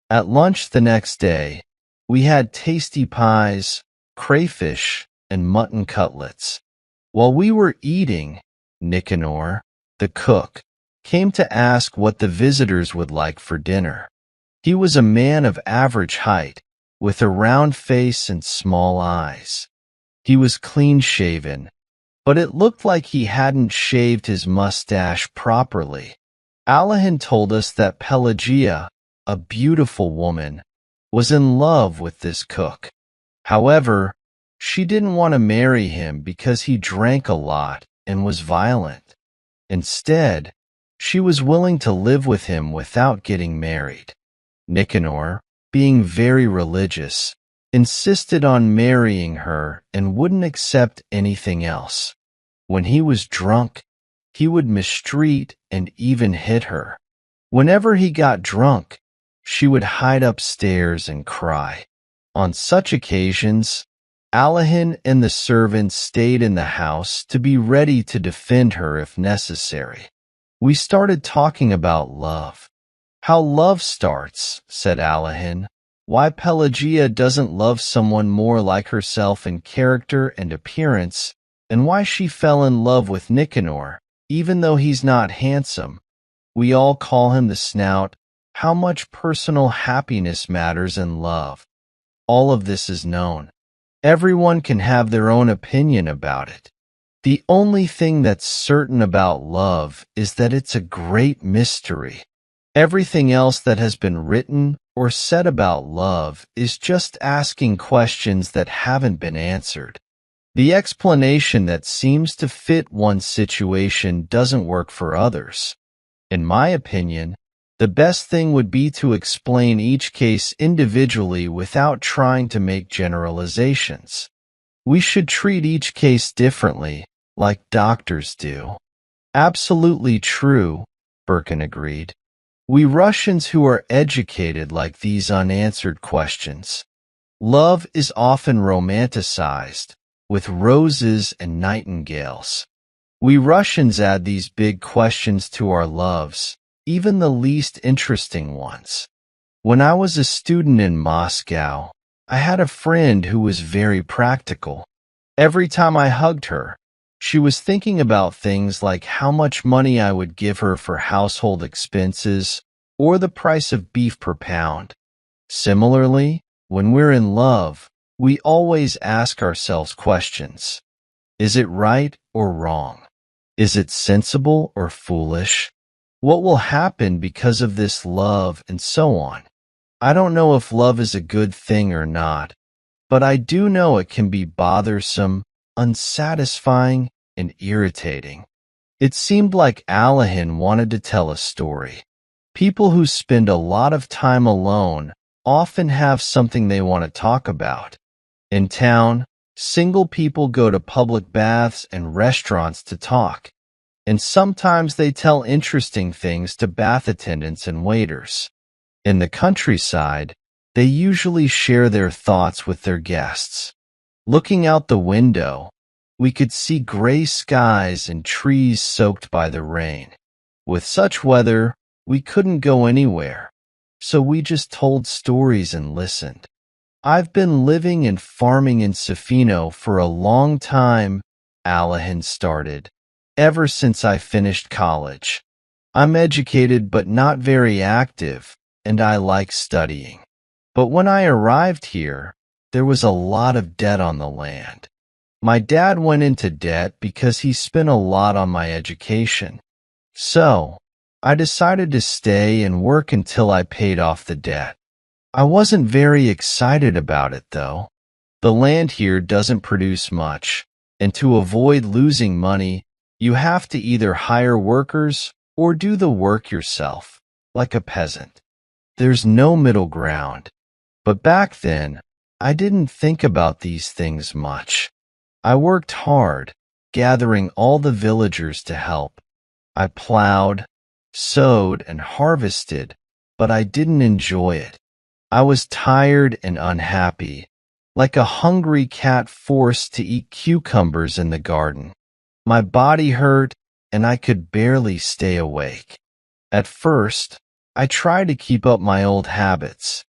At lunch the next day, we had tasty pies, crayfish, and mutton cutlets. While we were eating, Nicanor, the cook, came to ask what the visitors would like for dinner. He was a man of average height, with a round face and small eyes. He was clean-shaven, but it looked like he hadn't shaved his mustache properly. Alahin told us that Pelagia, a beautiful woman, was in love with this cook. However, she didn't want to marry him because he drank a lot and was violent. Instead, she was willing to live with him without getting married. Nicanor, being very religious, insisted on marrying her and wouldn't accept anything else. When he was drunk, he would mistreat and even hit her. Whenever he got drunk, she would hide upstairs and cry. On such occasions, Alahin and the servants stayed in the house to be ready to defend her if necessary. We started talking about love. How love starts, said Alahin. Why Pelagia doesn't love someone more like herself in character and appearance, and why she fell in love with Nicanor, even though he's not handsome. We all call him the Snout. How much personal happiness matters in love. All of this is known. Everyone can have their own opinion about it. The only thing that's certain about love is that it's a great mystery. Everything else that has been written or said about love is just asking questions that haven't been answered. The explanation that seems to fit one situation doesn't work for others. In my opinion, the best thing would be to explain each case individually without trying to make generalizations. We should treat each case differently, like doctors do. Absolutely true, Birkin agreed. We Russians who are educated like these unanswered questions. Love is often romanticized, with roses and nightingales. We Russians add these big questions to our loves, even the least interesting ones. When I was a student in Moscow, I had a friend who was very practical. Every time I hugged her, she was thinking about things like how much money I would give her for household expenses or the price of beef per pound. Similarly, when we're in love, we always ask ourselves questions. Is it right or wrong? Is it sensible or foolish? What will happen because of this love, and so on? I don't know if love is a good thing or not, but I do know it can be bothersome, unsatisfying, and irritating. It seemed like Alahin wanted to tell a story. People who spend a lot of time alone often have something they want to talk about. In town, single people go to public baths and restaurants to talk, and sometimes they tell interesting things to bath attendants and waiters. In the countryside, they usually share their thoughts with their guests. Looking out the window, we could see gray skies and trees soaked by the rain. With such weather, we couldn't go anywhere, so we just told stories and listened. I've been living and farming in Sofino for a long time, Alahin started, ever since I finished college. I'm educated but not very active, and I like studying. But when I arrived here, there was a lot of debt on the land. My dad went into debt because he spent a lot on my education. So, I decided to stay and work until I paid off the debt. I wasn't very excited about it, though. The land here doesn't produce much, and to avoid losing money, you have to either hire workers or do the work yourself, like a peasant. There's no middle ground. But back then, I didn't think about these things much. I worked hard, gathering all the villagers to help. I plowed, sowed, and harvested, but I didn't enjoy it. I was tired and unhappy, like a hungry cat forced to eat cucumbers in the garden. My body hurt, and I could barely stay awake. At first, I tried to keep up my old habits.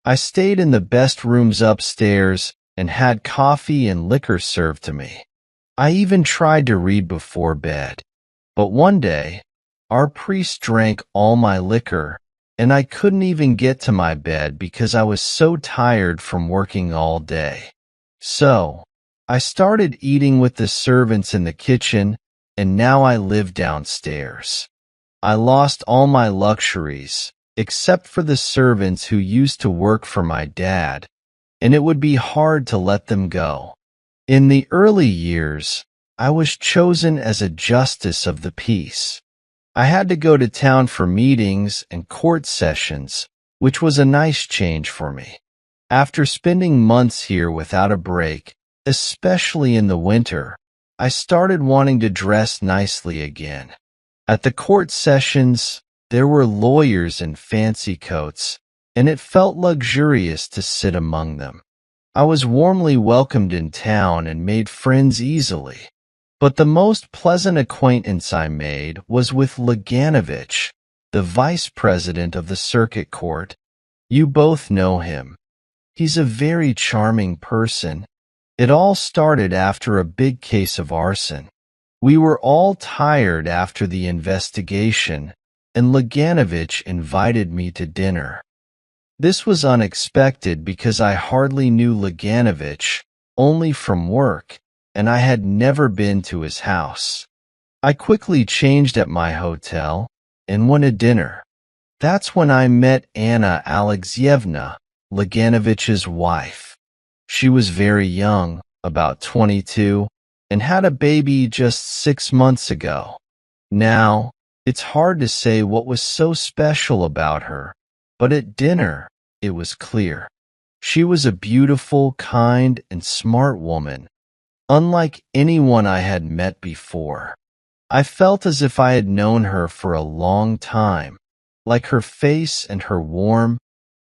I stayed in the best rooms upstairs and had coffee and liquor served to me. I even tried to read before bed. But one day, our priest drank all my liquor, and I couldn't even get to my bed because I was so tired from working all day. So, I started eating with the servants in the kitchen, and now I live downstairs. I lost all my luxuries, except for the servants who used to work for my dad, and it would be hard to let them go. In the early years, I was chosen as a justice of the peace. I had to go to town for meetings and court sessions, which was a nice change for me. After spending months here without a break, especially in the winter, I started wanting to dress nicely again. At the court sessions, there were lawyers in fancy coats, and it felt luxurious to sit among them. I was warmly welcomed in town and made friends easily. But the most pleasant acquaintance I made was with Laganovich, the vice president of the circuit court. You both know him. He's a very charming person. It all started after a big case of arson. We were all tired after the investigation, and Laganovich invited me to dinner. This was unexpected because I hardly knew Laganovich, only from work, and I had never been to his house. I quickly changed at my hotel and went to dinner. That's when I met Anna Alexeyevna, Laganovich's wife. She was very young, about 22, and had a baby just 6 months ago. Now, it's hard to say what was so special about her, but at dinner, it was clear. She was a beautiful, kind, and smart woman, unlike anyone I had met before. I felt as if I had known her for a long time, like her face and her warm,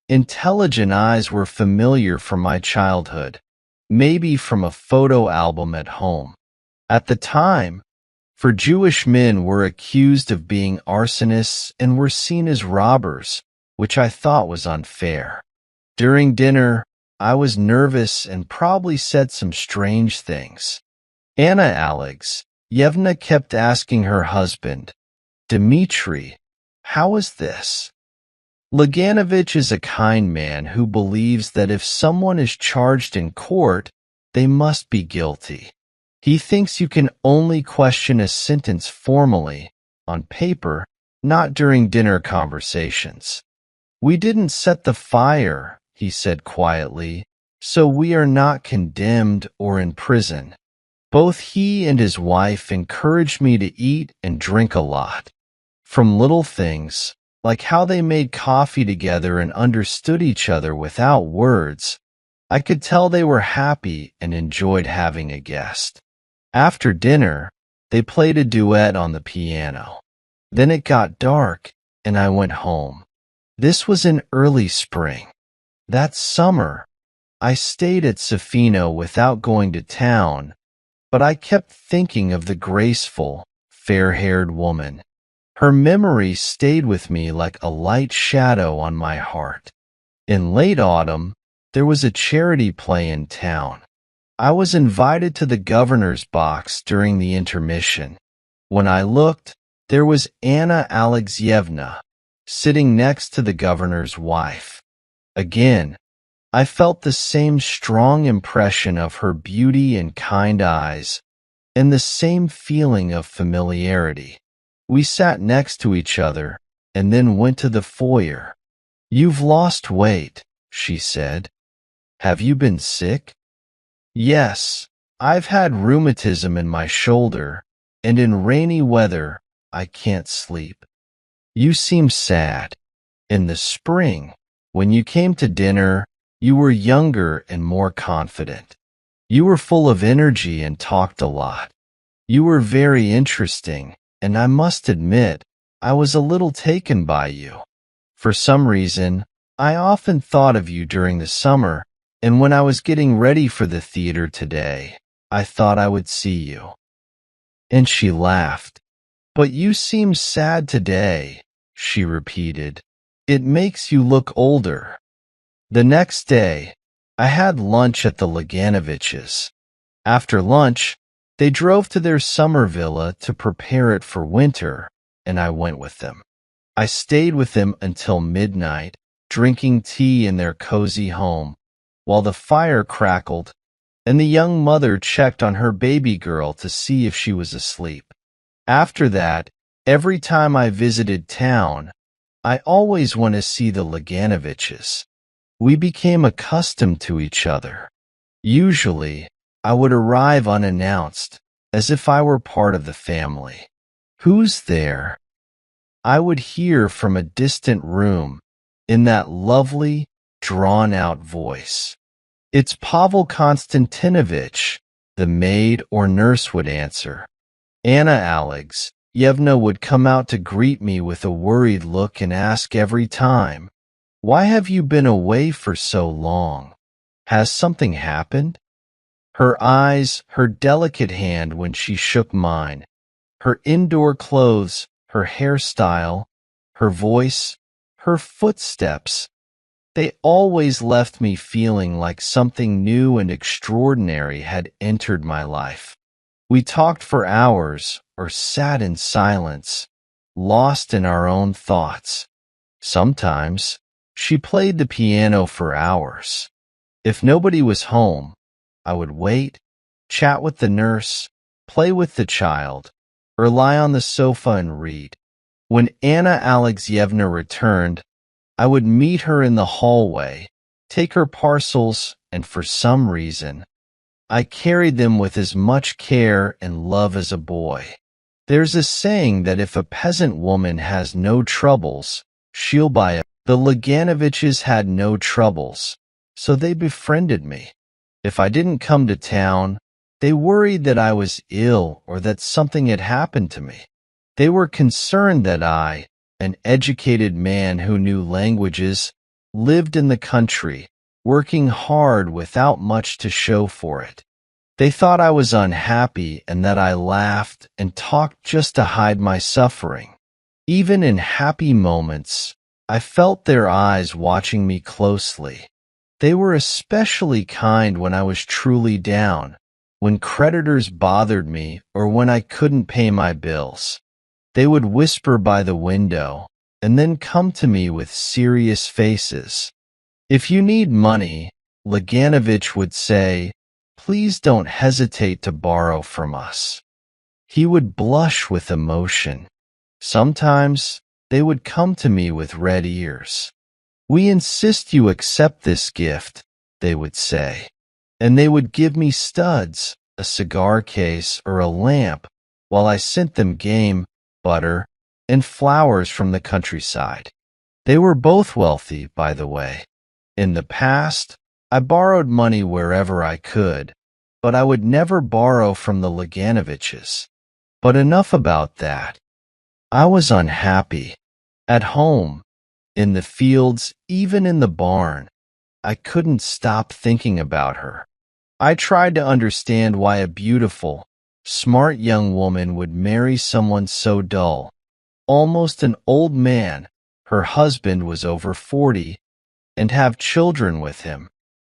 intelligent eyes were familiar from my childhood, maybe from a photo album at home. At the time, for Jewish men were accused of being arsonists and were seen as robbers, which I thought was unfair. During dinner, I was nervous and probably said some strange things. Anna Alexeyevna kept asking her husband, Dmitri, how is this? Laganovich is a kind man who believes that if someone is charged in court, they must be guilty. He thinks you can only question a sentence formally, on paper, not during dinner conversations. We didn't set the fire, he said quietly, so we are not condemned or in prison. Both he and his wife encouraged me to eat and drink a lot. From little things, like how they made coffee together and understood each other without words, I could tell they were happy and enjoyed having a guest. After dinner, they played a duet on the piano. Then it got dark, and I went home. This was in early spring. That summer, I stayed at Sofino without going to town, but I kept thinking of the graceful, fair-haired woman. Her memory stayed with me like a light shadow on my heart. In late autumn, there was a charity play in town. I was invited to the governor's box during the intermission. When I looked, there was Anna Alexeyevna, sitting next to the governor's wife. Again, I felt the same strong impression of her beauty and kind eyes, and the same feeling of familiarity. We sat next to each other, and then went to the foyer. You've lost weight, she said. Have you been sick? Yes, I've had rheumatism in my shoulder, and in rainy weather, I can't sleep. You seem sad. In the spring, when you came to dinner, you were younger and more confident. You were full of energy and talked a lot. You were very interesting, and I must admit, I was a little taken by you. For some reason, I often thought of you during the summer, and when I was getting ready for the theater today, I thought I would see you. And she laughed. But you seem sad today, she repeated. It makes you look older. The next day, I had lunch at the Laganoviches. After lunch, they drove to their summer villa to prepare it for winter, and I went with them. I stayed with them until midnight, drinking tea in their cozy home, while the fire crackled and the young mother checked on her baby girl to see if she was asleep. After that, every time I visited town, I always went to see the Laganoviches. We became accustomed to each other. Usually, I would arrive unannounced, as if I were part of the family. "Who's there?" I would hear from a distant room in that lovely, drawn-out voice. "It's Pavel Konstantinovich," the maid or nurse would answer. Anna Alexeyevna would come out to greet me with a worried look and ask every time, "Why have you been away for so long? Has something happened?" Her eyes, her delicate hand when she shook mine, her indoor clothes, her hairstyle, her voice, her footsteps, they always left me feeling like something new and extraordinary had entered my life. We talked for hours or sat in silence, lost in our own thoughts. Sometimes she played the piano for hours. If nobody was home, I would wait, chat with the nurse, play with the child, or lie on the sofa and read. When Anna Alexeyevna returned, I would meet her in the hallway, take her parcels, and for some reason, I carried them with as much care and love as a boy. There's a saying that if a peasant woman has no troubles, she'll buy a... The Laganoviches had no troubles, so they befriended me. If I didn't come to town, they worried that I was ill or that something had happened to me. They were concerned that I, an educated man who knew languages, lived in the country, working hard without much to show for it. They thought I was unhappy and that I laughed and talked just to hide my suffering. Even in happy moments, I felt their eyes watching me closely. They were especially kind when I was truly down, when creditors bothered me or when I couldn't pay my bills. They would whisper by the window and then come to me with serious faces. "If you need money," Laganovich would say, "please don't hesitate to borrow from us." He would blush with emotion. Sometimes they would come to me with red ears. "We insist you accept this gift," they would say, and they would give me studs, a cigar case, or a lamp, while I sent them game, butter, and flowers from the countryside. They were both wealthy, by the way. In the past, I borrowed money wherever I could, but I would never borrow from the Laganoviches. But enough about that. I was unhappy. At home, in the fields, even in the barn, I couldn't stop thinking about her. I tried to understand why a beautiful, smart young woman would marry someone so dull, almost an old man. Her husband was over 40, and have children with him.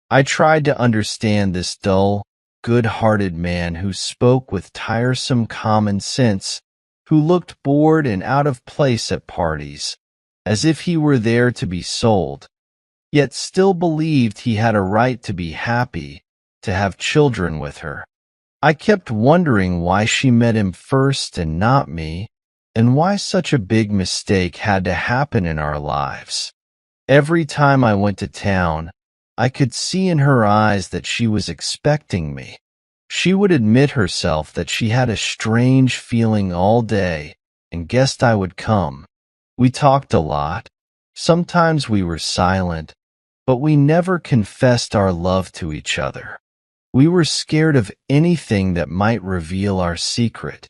I tried to understand this dull, good-hearted man who spoke with tiresome common sense, who looked bored and out of place at parties, as if he were there to be sold, yet still believed he had a right to be happy, to have children with her. I kept wondering why she met him first and not me, and why such a big mistake had to happen in our lives. Every time I went to town, I could see in her eyes that she was expecting me. She would admit herself that she had a strange feeling all day and guessed I would come. We talked a lot. Sometimes we were silent, but we never confessed our love to each other. We were scared of anything that might reveal our secret.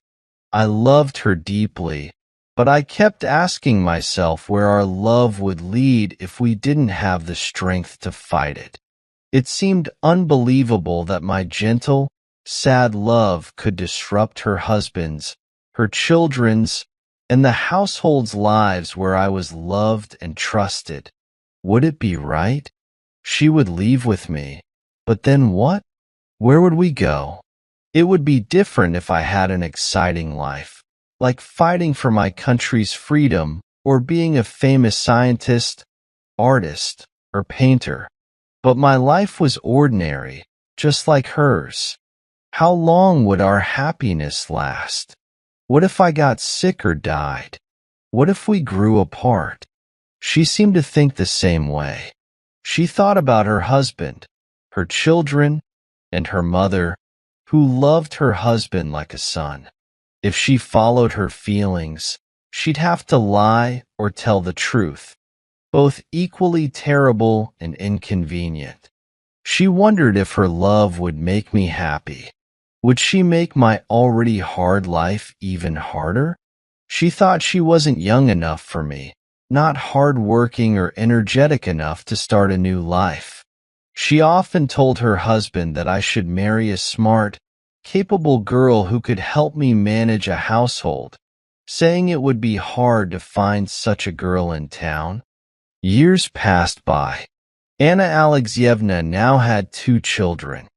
I loved her deeply, but I kept asking myself where our love would lead if we didn't have the strength to fight it. It seemed unbelievable that my gentle, sad love could disrupt her husband's, her children's, and the household's lives where I was loved and trusted. Would it be right? She would leave with me. But then what? Where would we go? It would be different if I had an exciting life, like fighting for my country's freedom or being a famous scientist, artist, or painter. But my life was ordinary, just like hers. How long would our happiness last? What if I got sick or died? What if we grew apart? She seemed to think the same way. She thought about her husband, her children, and her mother, who loved her husband like a son. If she followed her feelings, she'd have to lie or tell the truth, both equally terrible and inconvenient. She wondered if her love would make me happy. Would she make my already hard life even harder? She thought she wasn't young enough for me, not hard-working or energetic enough to start a new life. She often told her husband that I should marry a smart, capable girl who could help me manage a household, saying it would be hard to find such a girl in town. Years passed by. Anna Alexeyevna now had 2 children.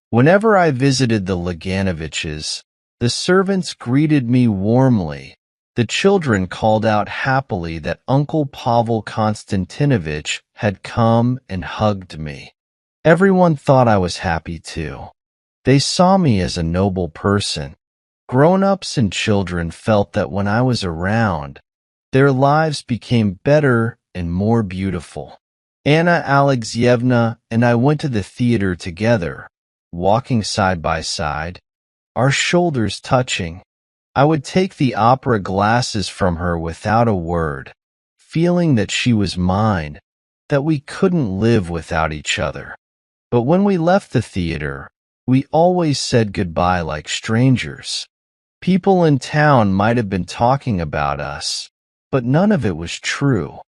Whenever I visited the Laganoviches, the servants greeted me warmly. The children called out happily that Uncle Pavel Konstantinovich had come and hugged me. Everyone thought I was happy too. They saw me as a noble person. Grown-ups and children felt that when I was around, their lives became better and more beautiful. Anna Alexeyevna and I went to the theater together, walking side by side, our shoulders touching. I would take the opera glasses from her without a word, feeling that she was mine, that we couldn't live without each other. But when we left the theater, we always said goodbye like strangers. People in town might have been talking about us, but none of it was true.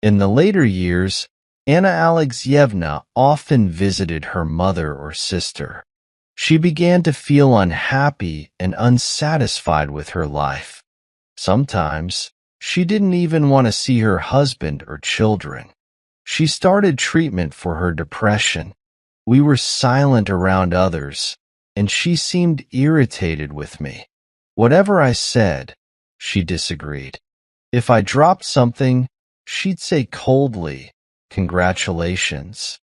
In the later years, Anna Alexeyevna often visited her mother or sister. She began to feel unhappy and unsatisfied with her life. Sometimes, she didn't even want to see her husband or children. She started treatment for her depression. We were silent around others, and she seemed irritated with me. Whatever I said, she disagreed. If I dropped something, she'd say coldly, "Congratulations."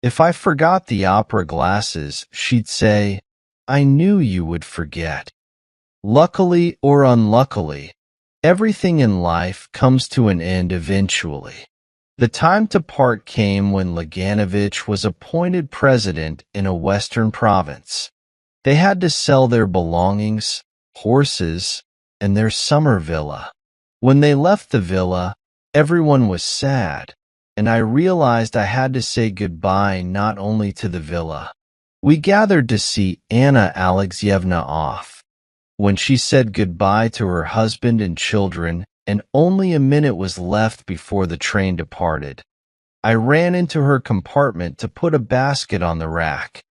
If I forgot the opera glasses, she'd say, "I knew you would forget." Luckily or unluckily, everything in life comes to an end eventually. The time to part came when Laganovich was appointed president in a western province. They had to sell their belongings, horses, and their summer villa. When they left the villa, everyone was sad, and I realized I had to say goodbye not only to the villa. We gathered to see Anna Alexeyevna off. When she said goodbye to her husband and children, and only a minute was left before the train departed, I ran into her compartment to put a basket on the rack.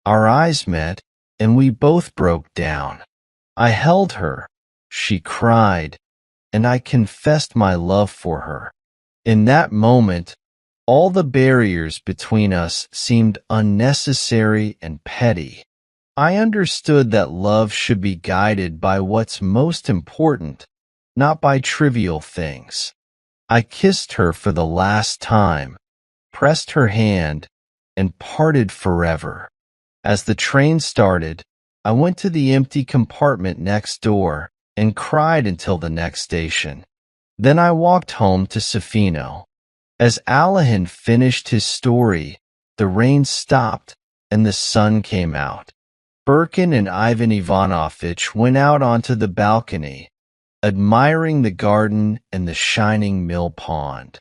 Our eyes met, and we both broke down. I held her. She cried, and I confessed my love for her. In that moment, all the barriers between us seemed unnecessary and petty. I understood that love should be guided by what's most important, not by trivial things. I kissed her for the last time, pressed her hand, and parted forever. As the train started, I went to the empty compartment next door and cried until the next station. Then I walked home to Sofino. As Alahin finished his story, the rain stopped and the sun came out. Birkin and Ivan Ivanovich went out onto the balcony, admiring the garden and the shining mill pond.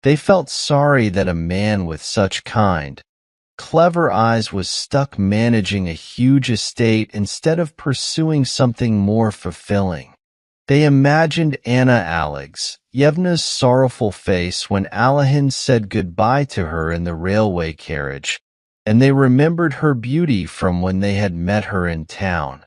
They felt sorry that a man with such kind, clever eyes was stuck managing a huge estate instead of pursuing something more fulfilling. They imagined Anna Alexeyevna's sorrowful face when Alahin said goodbye to her in the railway carriage, and they remembered her beauty from when they had met her in town.